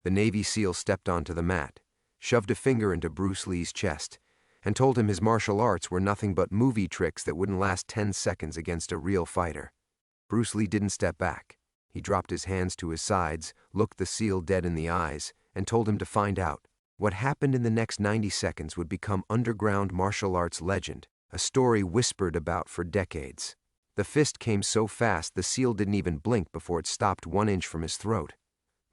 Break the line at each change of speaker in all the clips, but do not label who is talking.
The Navy SEAL stepped onto the mat, shoved a finger into Bruce Lee's chest, and told him his martial arts were nothing but movie tricks that wouldn't last 10 seconds against a real fighter. Bruce Lee didn't step back. He dropped his hands to his sides, looked the SEAL dead in the eyes, and told him to find out. What happened in the next 90 seconds would become underground martial arts legend, a story whispered about for decades. The fist came so fast the SEAL didn't even blink before it stopped 1 inch from his throat.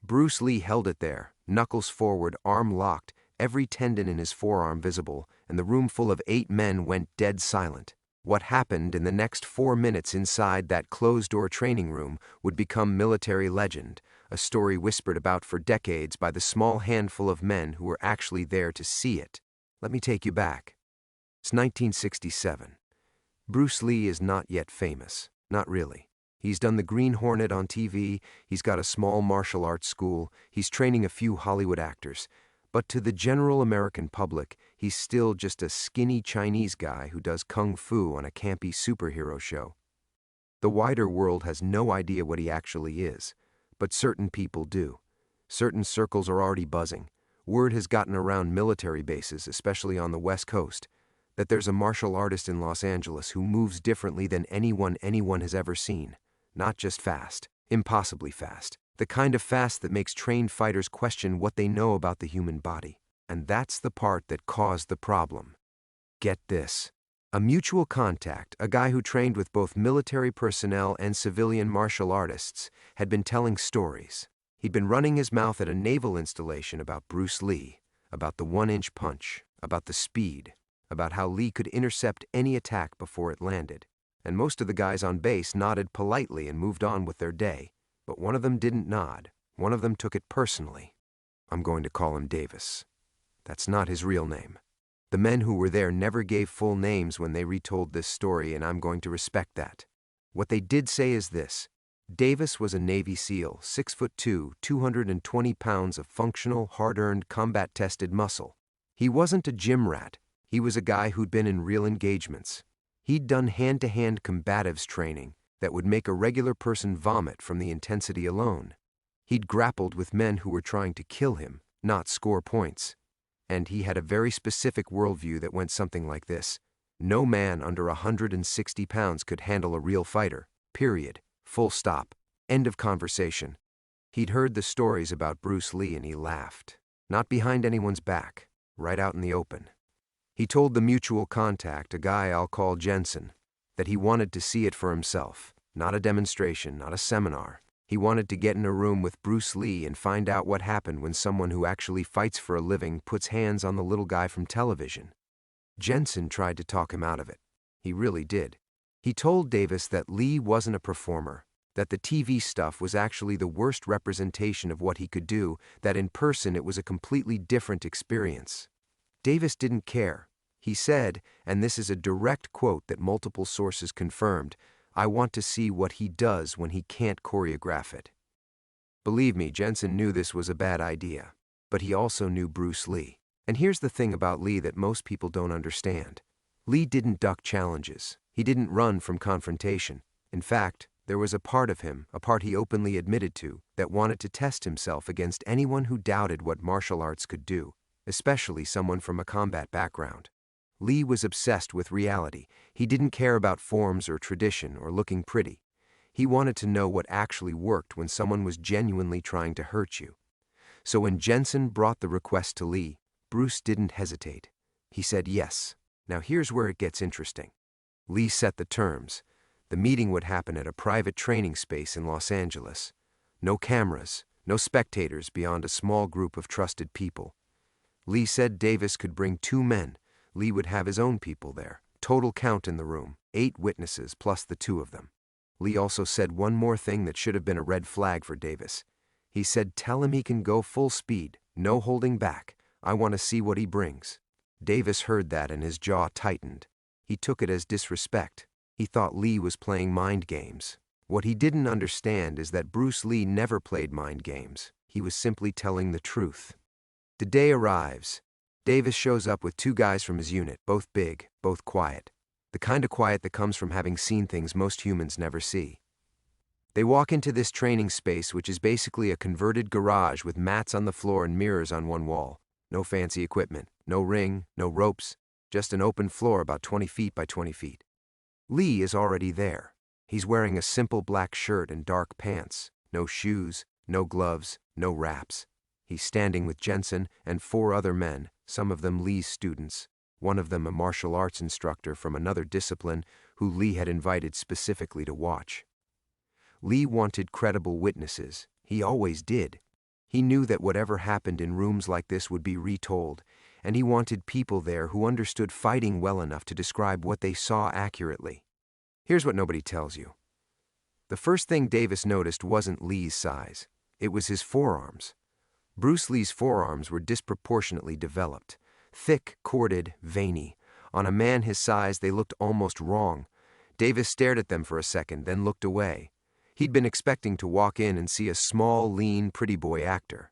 Bruce Lee held it there, knuckles forward, arm locked, every tendon in his forearm visible, and the room full of 8 men went dead silent. What happened in the next 4 minutes inside that closed-door training room would become military legend, a story whispered about for decades by the small handful of men who were actually there to see it. Let me take you back. It's 1967. Bruce Lee is not yet famous. Not really. He's done the Green Hornet on TV, he's got a small martial arts school, he's training a few Hollywood actors. But to the general American public, he's still just a skinny Chinese guy who does kung fu on a campy superhero show. The wider world has no idea what he actually is, but certain people do. Certain circles are already buzzing. Word has gotten around military bases, especially on the West Coast, that there's a martial artist in Los Angeles who moves differently than anyone has ever seen. Not just fast, impossibly fast. The kind of fast that makes trained fighters question what they know about the human body. And that's the part that caused the problem. Get this. A mutual contact, a guy who trained with both military personnel and civilian martial artists, had been telling stories. He'd been running his mouth at a naval installation about Bruce Lee, about the 1-inch punch, about the speed, about how Lee could intercept any attack before it landed. And most of the guys on base nodded politely and moved on with their day. But one of them didn't nod. One of them took it personally. I'm going to call him Davis. That's not his real name. The men who were there never gave full names when they retold this story, and I'm going to respect that. What they did say is this. Davis was a Navy SEAL, 6'2", 220 pounds of functional, hard-earned, combat-tested muscle. He wasn't a gym rat. He was a guy who'd been in real engagements. He'd done hand-to-hand combatives training that would make a regular person vomit from the intensity alone. He'd grappled with men who were trying to kill him, not score points. And he had a very specific worldview that went something like this. No man under 160 pounds could handle a real fighter, period, full stop, end of conversation. He'd heard the stories about Bruce Lee and he laughed. Not behind anyone's back, right out in the open. He told the mutual contact, a guy I'll call Jensen, that he wanted to see it for himself, not a demonstration, not a seminar. He wanted to get in a room with Bruce Lee and find out what happened when someone who actually fights for a living puts hands on the little guy from television. Jensen tried to talk him out of it. He really did. He told Davis that Lee wasn't a performer, that the TV stuff was actually the worst representation of what he could do, that in person it was a completely different experience. Davis didn't care. He said, and this is a direct quote that multiple sources confirmed, "I want to see what he does when he can't choreograph it." Believe me, Jensen knew this was a bad idea, but he also knew Bruce Lee. And here's the thing about Lee that most people don't understand. Lee didn't duck challenges. He didn't run from confrontation. In fact, there was a part of him, a part he openly admitted to, that wanted to test himself against anyone who doubted what martial arts could do, especially someone from a combat background. Lee was obsessed with reality. He didn't care about forms or tradition or looking pretty. He wanted to know what actually worked when someone was genuinely trying to hurt you. So when Jensen brought the request to Lee, Bruce didn't hesitate. He said yes. Now here's where it gets interesting. Lee set the terms. The meeting would happen at a private training space in Los Angeles. No cameras, no spectators beyond a small group of trusted people. Lee said Davis could bring 2 men. Lee would have his own people there. Total count in the room, 8 witnesses plus the 2 of them. Lee also said one more thing that should have been a red flag for Davis. He said, "Tell him he can go full speed, no holding back. I want to see what he brings." Davis heard that and his jaw tightened. He took it as disrespect. He thought Lee was playing mind games. What he didn't understand is that Bruce Lee never played mind games. He was simply telling the truth. The day arrives. Davis shows up with 2 guys from his unit, both big, both quiet. The kind of quiet that comes from having seen things most humans never see. They walk into this training space, which is basically a converted garage with mats on the floor and mirrors on one wall. No fancy equipment, no ring, no ropes, just an open floor about 20 feet by 20 feet. Lee is already there. He's wearing a simple black shirt and dark pants, no shoes, no gloves, no wraps. He's standing with Jensen and 4 other men, some of them Lee's students, one of them a martial arts instructor from another discipline who Lee had invited specifically to watch. Lee wanted credible witnesses. He always did. He knew that whatever happened in rooms like this would be retold, and he wanted people there who understood fighting well enough to describe what they saw accurately. Here's what nobody tells you. The first thing Davis noticed wasn't Lee's size. It was his forearms. Bruce Lee's forearms were disproportionately developed. Thick, corded, veiny. On a man his size, they looked almost wrong. Davis stared at them for a second, then looked away. He'd been expecting to walk in and see a small, lean, pretty boy actor.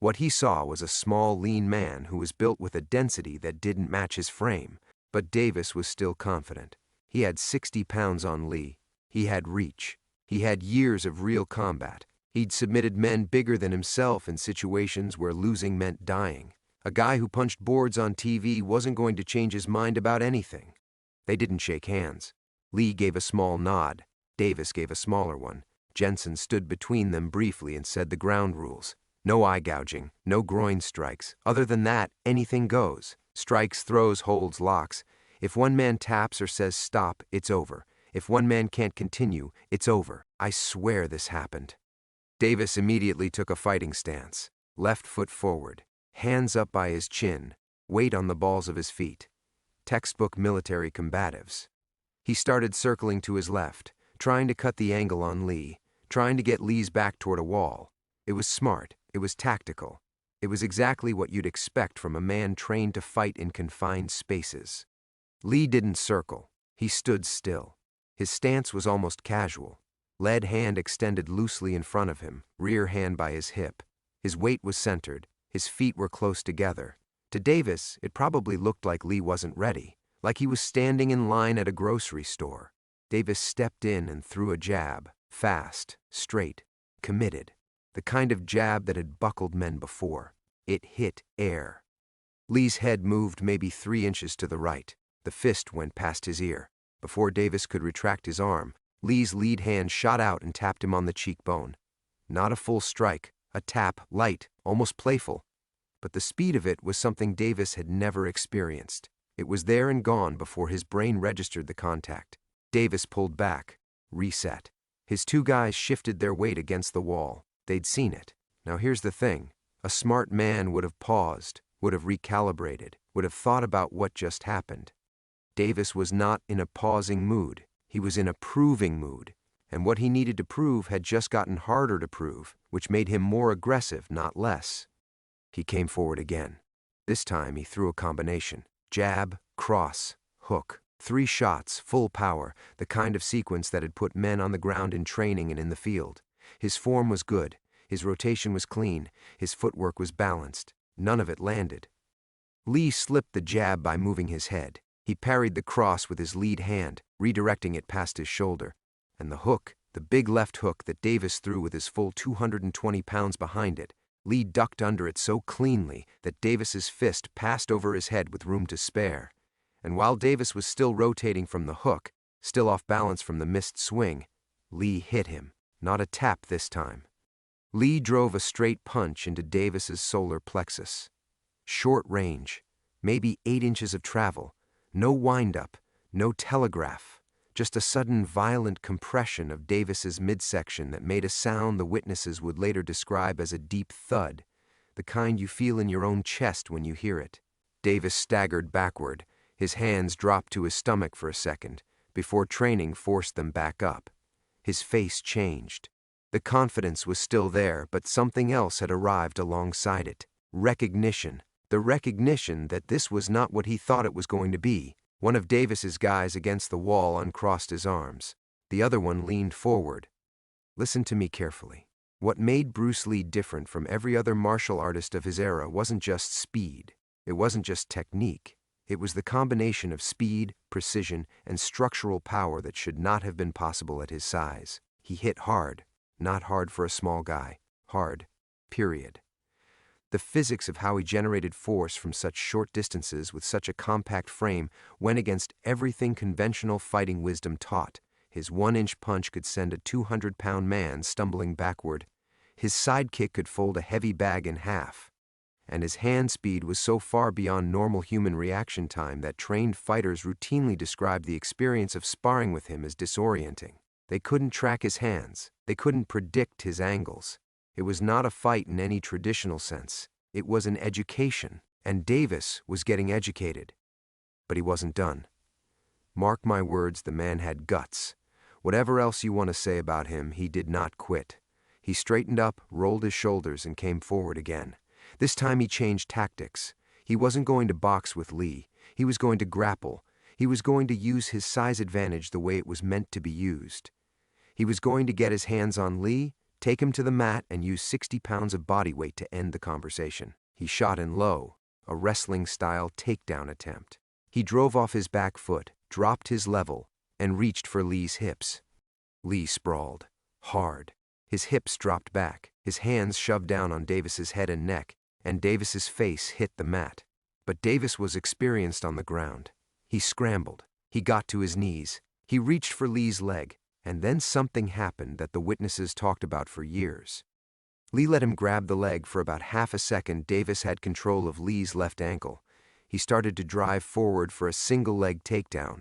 What he saw was a small, lean man who was built with a density that didn't match his frame. But Davis was still confident. He had 60 pounds on Lee. He had reach. He had years of real combat. He'd submitted men bigger than himself in situations where losing meant dying. A guy who punched boards on TV wasn't going to change his mind about anything. They didn't shake hands. Lee gave a small nod. Davis gave a smaller one. Jensen stood between them briefly and said the ground rules. No eye gouging, no groin strikes. Other than that, anything goes. Strikes, throws, holds, locks. If one man taps or says stop, it's over. If one man can't continue, it's over. I swear this happened. Davis immediately took a fighting stance. Left foot forward. Hands up by his chin. Weight on the balls of his feet. Textbook military combatives. He started circling to his left, trying to cut the angle on Lee, trying to get Lee's back toward a wall. It was smart. It was tactical. It was exactly what you'd expect from a man trained to fight in confined spaces. Lee didn't circle. He stood still. His stance was almost casual. Lead hand extended loosely in front of him, rear hand by his hip. His weight was centered. His feet were close together. To Davis, it probably looked like Lee wasn't ready, like he was standing in line at a grocery store. Davis stepped in and threw a jab, fast, straight, committed. The kind of jab that had buckled men before. It hit air. Lee's head moved maybe 3 inches to the right. The fist went past his ear. Before Davis could retract his arm, Lee's lead hand shot out and tapped him on the cheekbone. Not a full strike, a tap, light, almost playful. But the speed of it was something Davis had never experienced. It was there and gone before his brain registered the contact. Davis pulled back, reset. His 2 guys shifted their weight against the wall. They'd seen it. Now here's the thing. A smart man would have paused, would have recalibrated, would have thought about what just happened. Davis was not in a pausing mood. He was in a proving mood, and what he needed to prove had just gotten harder to prove, which made him more aggressive, not less. He came forward again. This time he threw a combination. Jab, cross, hook. 3 shots, full power, the kind of sequence that had put men on the ground in training and in the field. His form was good. His rotation was clean. His footwork was balanced. None of it landed. Lee slipped the jab by moving his head. He parried the cross with his lead hand, redirecting it past his shoulder. And the hook, the big left hook that Davis threw with his full 220 pounds behind it, Lee ducked under it so cleanly that Davis's fist passed over his head with room to spare. And while Davis was still rotating from the hook, still off balance from the missed swing, Lee hit him. Not a tap this time. Lee drove a straight punch into Davis's solar plexus. Short range, maybe 8 inches of travel. No wind-up, no telegraph, just a sudden violent compression of Davis's midsection that made a sound the witnesses would later describe as a deep thud, the kind you feel in your own chest when you hear it. Davis staggered backward. His hands dropped to his stomach for a second, before training forced them back up. His face changed. The confidence was still there, but something else had arrived alongside it. Recognition. The recognition that this was not what he thought it was going to be. One of Davis's guys against the wall uncrossed his arms. The other one leaned forward. Listen to me carefully. What made Bruce Lee different from every other martial artist of his era wasn't just speed. It wasn't just technique. It was the combination of speed, precision, and structural power that should not have been possible at his size. He hit hard, not hard for a small guy, hard, period. The physics of how he generated force from such short distances with such a compact frame went against everything conventional fighting wisdom taught. His 1-inch punch could send a 200-pound man stumbling backward. His sidekick could fold a heavy bag in half. And his hand speed was so far beyond normal human reaction time that trained fighters routinely described the experience of sparring with him as disorienting. They couldn't track his hands. They couldn't predict his angles. It was not a fight in any traditional sense. It was an education, and Davis was getting educated. But he wasn't done. Mark my words, the man had guts. Whatever else you want to say about him, he did not quit. He straightened up, rolled his shoulders, and came forward again. This time he changed tactics. He wasn't going to box with Lee. He was going to grapple. He was going to use his size advantage the way it was meant to be used. He was going to get his hands on Lee, take him to the mat, and use 60 pounds of body weight to end the conversation. He shot in low, a wrestling-style takedown attempt. He drove off his back foot, dropped his level, and reached for Lee's hips. Lee sprawled, hard. His hips dropped back, his hands shoved down on Davis's head and neck, and Davis's face hit the mat. But Davis was experienced on the ground. He scrambled. He got to his knees. He reached for Lee's leg. And then something happened that the witnesses talked about for years. Lee let him grab the leg for about half a second. Davis had control of Lee's left ankle. He started to drive forward for a single-leg takedown.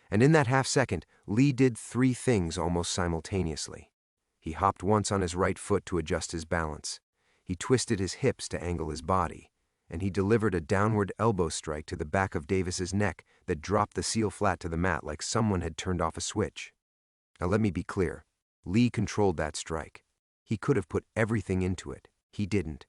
And in that half-second, Lee did 3 things almost simultaneously. He hopped once on his right foot to adjust his balance. He twisted his hips to angle his body. And he delivered a downward elbow strike to the back of Davis's neck that dropped the seal flat to the mat like someone had turned off a switch. Now let me be clear. Lee controlled that strike. He could have put everything into it. He didn't.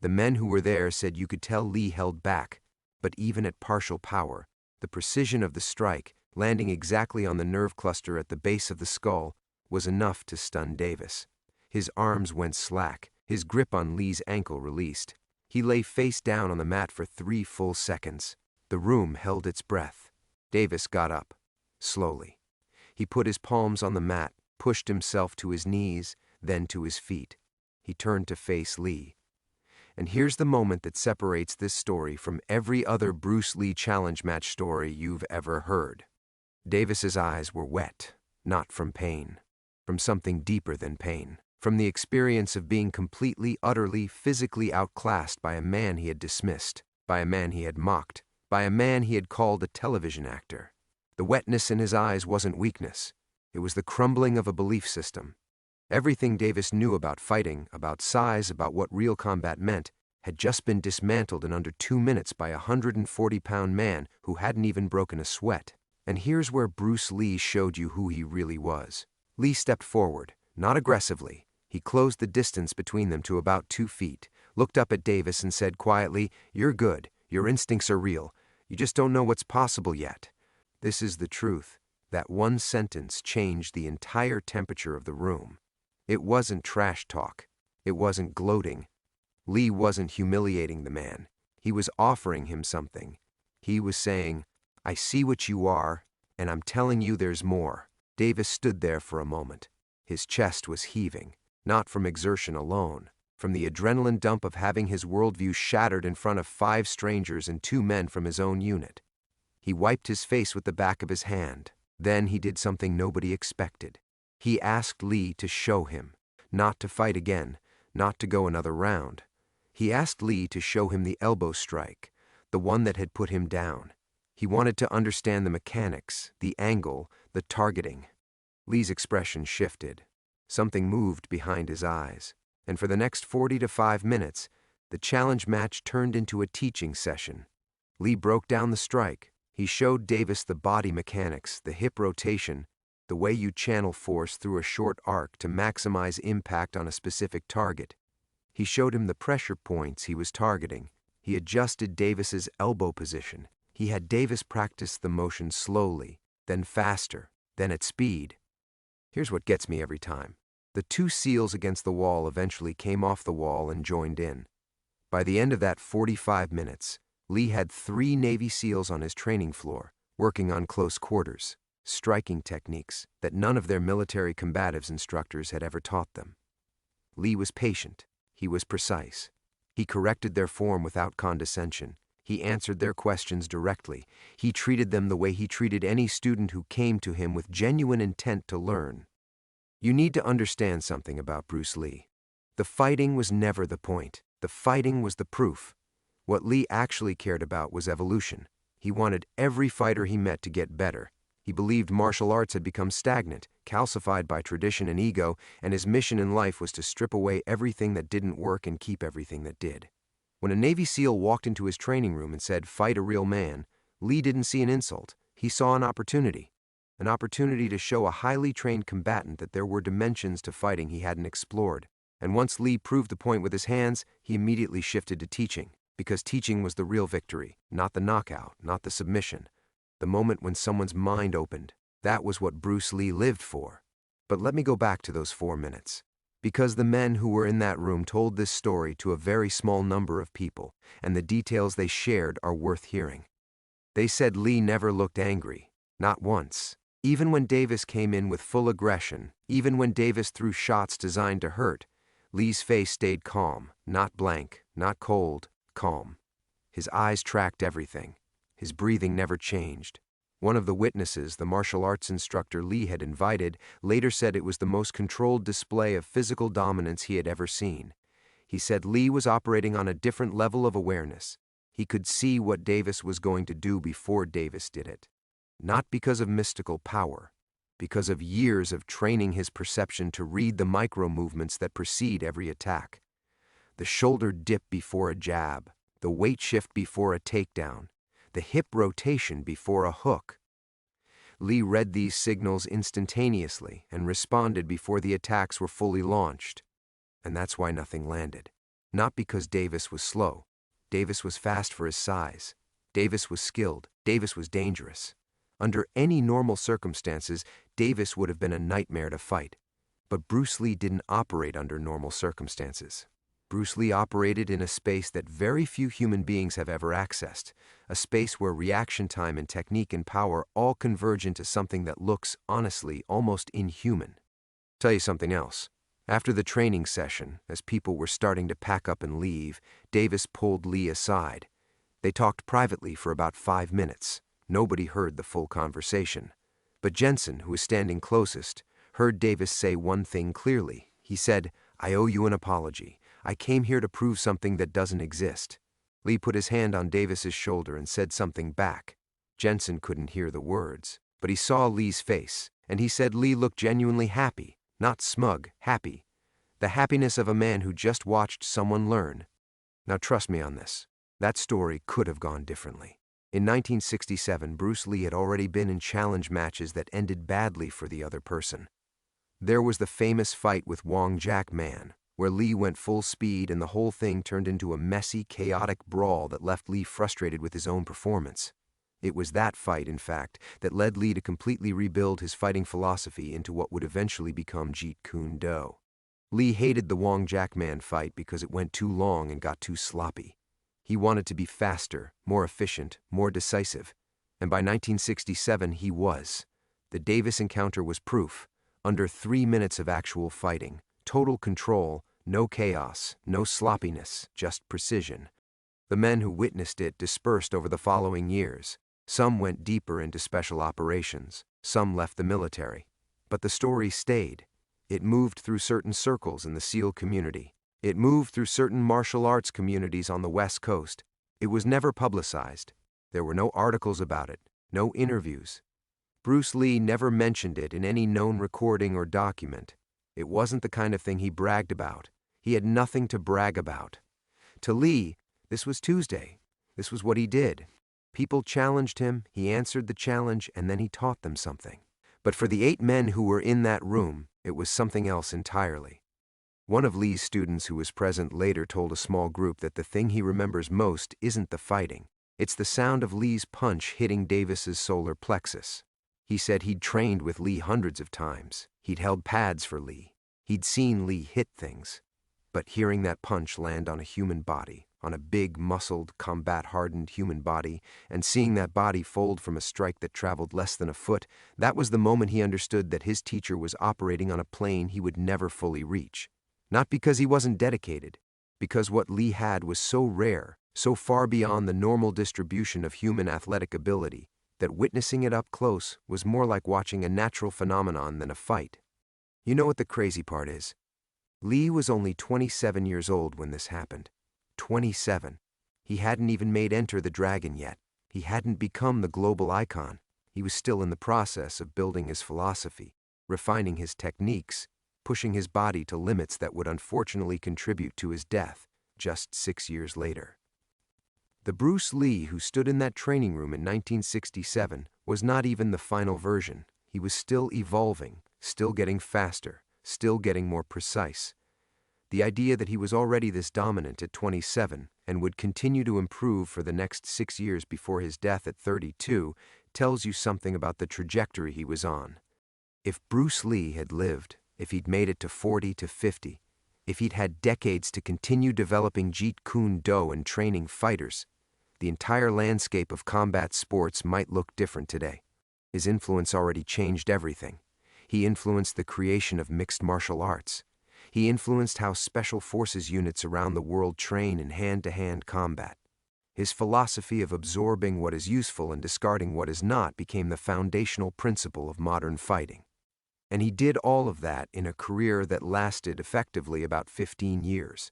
The men who were there said you could tell Lee held back, but even at partial power, the precision of the strike, landing exactly on the nerve cluster at the base of the skull, was enough to stun Davis. His arms went slack, his grip on Lee's ankle released. He lay face down on the mat for 3 full seconds. The room held its breath. Davis got up, slowly. He put his palms on the mat, pushed himself to his knees, then to his feet. He turned to face Lee. And here's the moment that separates this story from every other Bruce Lee challenge match story you've ever heard. Davis's eyes were wet, not from pain, from something deeper than pain, from the experience of being completely, utterly, physically outclassed by a man he had dismissed, by a man he had mocked, by a man he had called a television actor. The wetness in his eyes wasn't weakness. It was the crumbling of a belief system. Everything Davis knew about fighting, about size, about what real combat meant, had just been dismantled in under 2 minutes by a 140-pound man who hadn't even broken a sweat. And here's where Bruce Lee showed you who he really was. Lee stepped forward, not aggressively. He closed the distance between them to about 2 feet, looked up at Davis and said quietly, "You're good. Your instincts are real. You just don't know what's possible yet." This is the truth. That one sentence changed the entire temperature of the room. It wasn't trash talk. It wasn't gloating. Lee wasn't humiliating the man. He was offering him something. He was saying, "I see what you are, and I'm telling you there's more." Davis stood there for a moment. His chest was heaving, not from exertion alone, from the adrenaline dump of having his worldview shattered in front of 5 strangers and 2 men from his own unit. He wiped his face with the back of his hand. Then he did something nobody expected. He asked Lee to show him, not to fight again, not to go another round. He asked Lee to show him the elbow strike, the one that had put him down. He wanted to understand the mechanics, the angle, the targeting. Lee's expression shifted. Something moved behind his eyes. And for the next 40 to 5 minutes, the challenge match turned into a teaching session. Lee broke down the strike. He showed Davis the body mechanics, the hip rotation, the way you channel force through a short arc to maximize impact on a specific target. He showed him the pressure points he was targeting. He adjusted Davis's elbow position. He had Davis practice the motion slowly, then faster, then at speed. Here's what gets me every time. The 2 SEALs against the wall eventually came off the wall and joined in. By the end of that 45 minutes, Lee had 3 Navy SEALs on his training floor, working on close quarters. striking techniques that none of their military combatives instructors had ever taught them. Lee was patient. He was precise. He corrected their form without condescension. He answered their questions directly. He treated them the way he treated any student who came to him with genuine intent to learn. You need to understand something about Bruce Lee. The fighting was never the point. The fighting was the proof. What Lee actually cared about was evolution. He wanted every fighter he met to get better. He believed martial arts had become stagnant, calcified by tradition and ego, and his mission in life was to strip away everything that didn't work and keep everything that did. When a Navy SEAL walked into his training room and said, "Fight a real man," Lee didn't see an insult. He saw an opportunity to show a highly trained combatant that there were dimensions to fighting he hadn't explored. And once Lee proved the point with his hands, he immediately shifted to teaching, because teaching was the real victory, not the knockout, not the submission. The moment when someone's mind opened, that was what Bruce Lee lived for. But let me go back to those 4 minutes. Because the men who were in that room told this story to a very small number of people, and the details they shared are worth hearing. They said Lee never looked angry, not once. Even when Davis came in with full aggression, even when Davis threw shots designed to hurt, Lee's face stayed calm, not blank, not cold, calm. His eyes tracked everything. His breathing never changed. One of the witnesses, the martial arts instructor Lee had invited, later said it was the most controlled display of physical dominance he had ever seen. He said Lee was operating on a different level of awareness. He could see what Davis was going to do before Davis did it. Not because of mystical power, because of years of training his perception to read the micro-movements that precede every attack. The shoulder dip before a jab, the weight shift before a takedown, the hip rotation before a hook. Lee read these signals instantaneously and responded before the attacks were fully launched. And that's why nothing landed. Not because Davis was slow. Davis was fast for his size. Davis was skilled. Davis was dangerous. Under any normal circumstances, Davis would have been a nightmare to fight. But Bruce Lee didn't operate under normal circumstances. Bruce Lee operated in a space that very few human beings have ever accessed, a space where reaction time and technique and power all converge into something that looks, honestly, almost inhuman. Tell you something else. After the training session, as people were starting to pack up and leave, Davis pulled Lee aside. They talked privately for about 5 minutes. Nobody heard the full conversation. But Jensen, who was standing closest, heard Davis say one thing clearly. He said, "I owe you an apology. I came here to prove something that doesn't exist." Lee put his hand on Davis's shoulder and said something back. Jensen couldn't hear the words, but he saw Lee's face, and he said Lee looked genuinely happy, not smug, happy. The happiness of a man who just watched someone learn. Now trust me on this. That story could have gone differently. In 1967, Bruce Lee had already been in challenge matches that ended badly for the other person. There was the famous fight with Wong Jack Man, where Lee went full speed and the whole thing turned into a messy, chaotic brawl that left Lee frustrated with his own performance. It was that fight, in fact, that led Lee to completely rebuild his fighting philosophy into what would eventually become Jeet Kune Do. Lee hated the Wong Jack Man fight because it went too long and got too sloppy. He wanted to be faster, more efficient, more decisive. And by 1967, he was. The Davis encounter was proof. Under 3 minutes of actual fighting, total control, no chaos, no sloppiness, just precision. The men who witnessed it dispersed over the following years. Some went deeper into special operations. Some left the military. But the story stayed. It moved through certain circles in the SEAL community. It moved through certain martial arts communities on the West Coast. It was never publicized. There were no articles about it, no interviews. Bruce Lee never mentioned it in any known recording or document. It wasn't the kind of thing he bragged about. He had nothing to brag about. To Lee, this was Tuesday. This was what he did. People challenged him, he answered the challenge, and then he taught them something. But for the 8 men who were in that room, it was something else entirely. One of Lee's students who was present later told a small group that the thing he remembers most isn't the fighting. It's the sound of Lee's punch hitting Davis's solar plexus. He said he'd trained with Lee hundreds of times. He'd held pads for Lee. He'd seen Lee hit things. But hearing that punch land on a human body, on a big, muscled, combat-hardened human body, and seeing that body fold from a strike that traveled less than a foot, that was the moment he understood that his teacher was operating on a plane he would never fully reach. Not because he wasn't dedicated, because what Lee had was so rare, so far beyond the normal distribution of human athletic ability, that witnessing it up close was more like watching a natural phenomenon than a fight. You know what the crazy part is? Lee was only 27 years old when this happened. 27. He hadn't even made Enter the Dragon yet. He hadn't become the global icon. He was still in the process of building his philosophy, refining his techniques, pushing his body to limits that would unfortunately contribute to his death just 6 years later. The Bruce Lee who stood in that training room in 1967 was not even the final version. He was still evolving, still getting faster, still getting more precise. The idea that he was already this dominant at 27 and would continue to improve for the next 6 years before his death at 32 tells you something about the trajectory he was on. If Bruce Lee had lived, if he'd made it to 40 to 50, if he'd had decades to continue developing Jeet Kune Do and training fighters, the entire landscape of combat sports might look different today. His influence already changed everything. He influenced the creation of mixed martial arts. He influenced how special forces units around the world train in hand-to-hand combat. His philosophy of absorbing what is useful and discarding what is not became the foundational principle of modern fighting. And he did all of that in a career that lasted effectively about 15 years.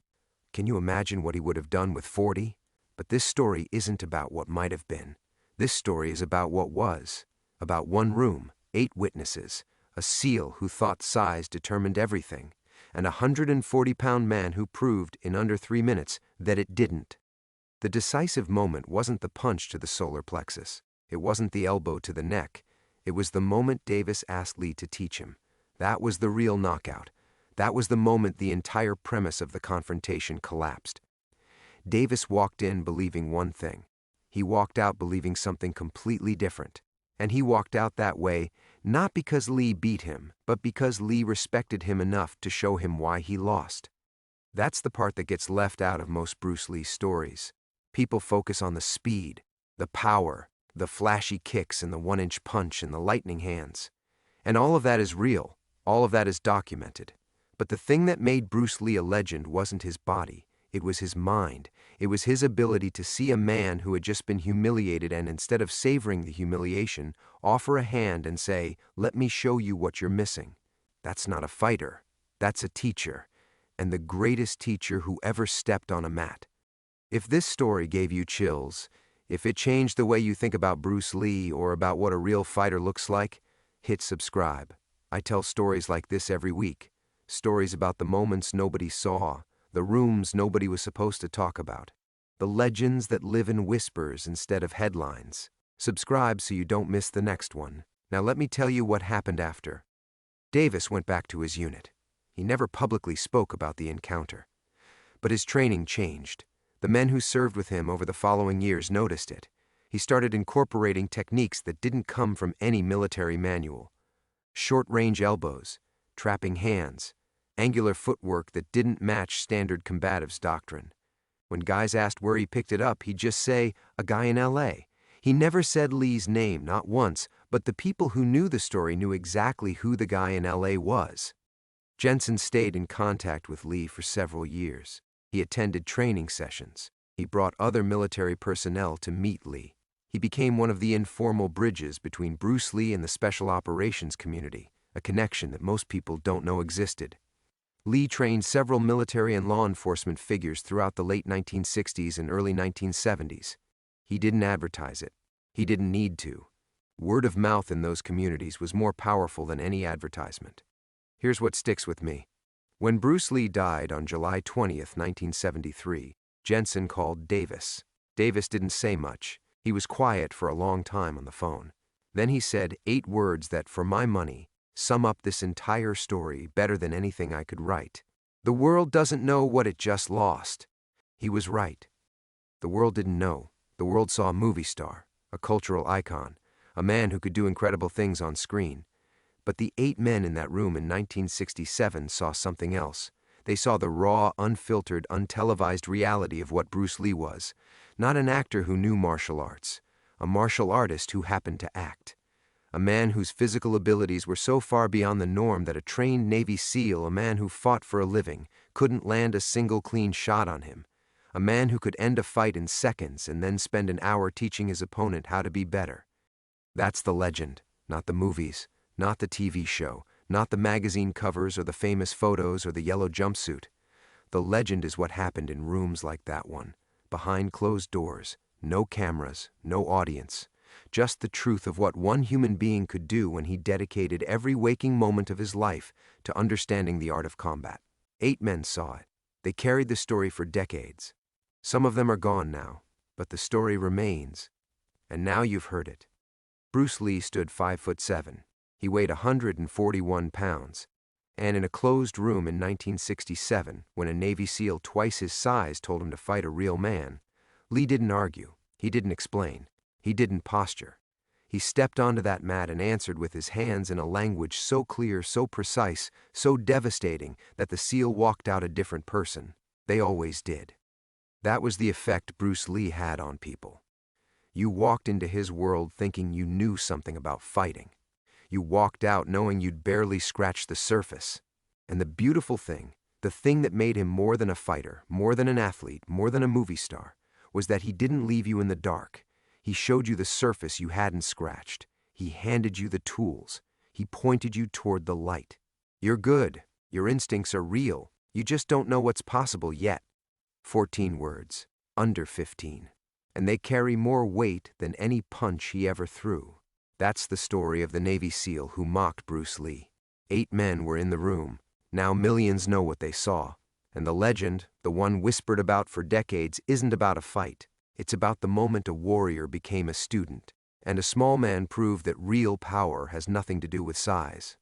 Can you imagine what he would have done with 40? But this story isn't about what might have been. This story is about what was. About one room, 8 witnesses, a SEAL who thought size determined everything, and a 140-pound man who proved in under 3 minutes that it didn't. The decisive moment wasn't the punch to the solar plexus. It wasn't the elbow to the neck. It was the moment Davis asked Lee to teach him. That was the real knockout. That was the moment the entire premise of the confrontation collapsed. Davis walked in believing one thing. He walked out believing something completely different. And he walked out that way, not because Lee beat him, but because Lee respected him enough to show him why he lost. That's the part that gets left out of most Bruce Lee stories. People focus on the speed, the power, the flashy kicks and the 1-inch punch and the lightning hands. And all of that is real. All of that is documented. But the thing that made Bruce Lee a legend wasn't his body. It was his mind. It was his ability to see a man who had just been humiliated and, instead of savoring the humiliation, offer a hand and say, "Let me show you what you're missing." That's not a fighter. That's a teacher. And the greatest teacher who ever stepped on a mat. If this story gave you chills, if it changed the way you think about Bruce Lee or about what a real fighter looks like, hit subscribe. I tell stories like this every week. Stories about the moments nobody saw, the rooms nobody was supposed to talk about, the legends that live in whispers instead of headlines. Subscribe so you don't miss the next one. Now let me tell you what happened after. Davis went back to his unit. He never publicly spoke about the encounter. But his training changed. The men who served with him over the following years noticed it. He started incorporating techniques that didn't come from any military manual. Short-range elbows, trapping hands, angular footwork that didn't match standard combatives doctrine. When guys asked where he picked it up, he'd just say, "A guy in LA." He never said Lee's name, not once, but the people who knew the story knew exactly who the guy in LA was. Jensen stayed in contact with Lee for several years. He attended training sessions. He brought other military personnel to meet Lee. He became one of the informal bridges between Bruce Lee and the special operations community, a connection that most people don't know existed. Lee trained several military and law enforcement figures throughout the late 1960s and early 1970s. He didn't advertise it. He didn't need to. Word of mouth in those communities was more powerful than any advertisement. Here's what sticks with me. When Bruce Lee died on July 20th, 1973, Jensen called Davis. Davis didn't say much. He was quiet for a long time on the phone. Then he said 8 words that, for my money, sum up this entire story better than anything I could write. The world doesn't know what it just lost. He was right. The world didn't know. The world saw a movie star, a cultural icon, a man who could do incredible things on screen. But the 8 men in that room in 1967 saw something else. They saw the raw, unfiltered, untelevised reality of what Bruce Lee was. Not an actor who knew martial arts. A martial artist who happened to act. A man whose physical abilities were so far beyond the norm that a trained Navy SEAL, a man who fought for a living, couldn't land a single clean shot on him. A man who could end a fight in seconds and then spend an hour teaching his opponent how to be better. That's the legend, not the movies, not the TV show, not the magazine covers or the famous photos or the yellow jumpsuit. The legend is what happened in rooms like that one, behind closed doors, no cameras, no audience. Just the truth of what one human being could do when he dedicated every waking moment of his life to understanding the art of combat. 8 men saw it. They carried the story for decades. Some of them are gone now, but the story remains. And now you've heard it. Bruce Lee stood 5'7". He weighed 141 pounds. And in a closed room in 1967, when a Navy SEAL twice his size told him to fight a real man, Lee didn't argue. He didn't explain. He didn't posture. He stepped onto that mat and answered with his hands in a language so clear, so precise, so devastating that the SEAL walked out a different person. They always did. That was the effect Bruce Lee had on people. You walked into his world thinking you knew something about fighting. You walked out knowing you'd barely scratched the surface. And the beautiful thing, the thing that made him more than a fighter, more than an athlete, more than a movie star, was that he didn't leave you in the dark. He showed you the surface you hadn't scratched. He handed you the tools. He pointed you toward the light. You're good. Your instincts are real. You just don't know what's possible yet. 14 words, under 15. And they carry more weight than any punch he ever threw. That's the story of the Navy SEAL who mocked Bruce Lee. 8 men were in the room. Now millions know what they saw. And the legend, the one whispered about for decades, isn't about a fight. It's about the moment a warrior became a student, and a small man proved that real power has nothing to do with size.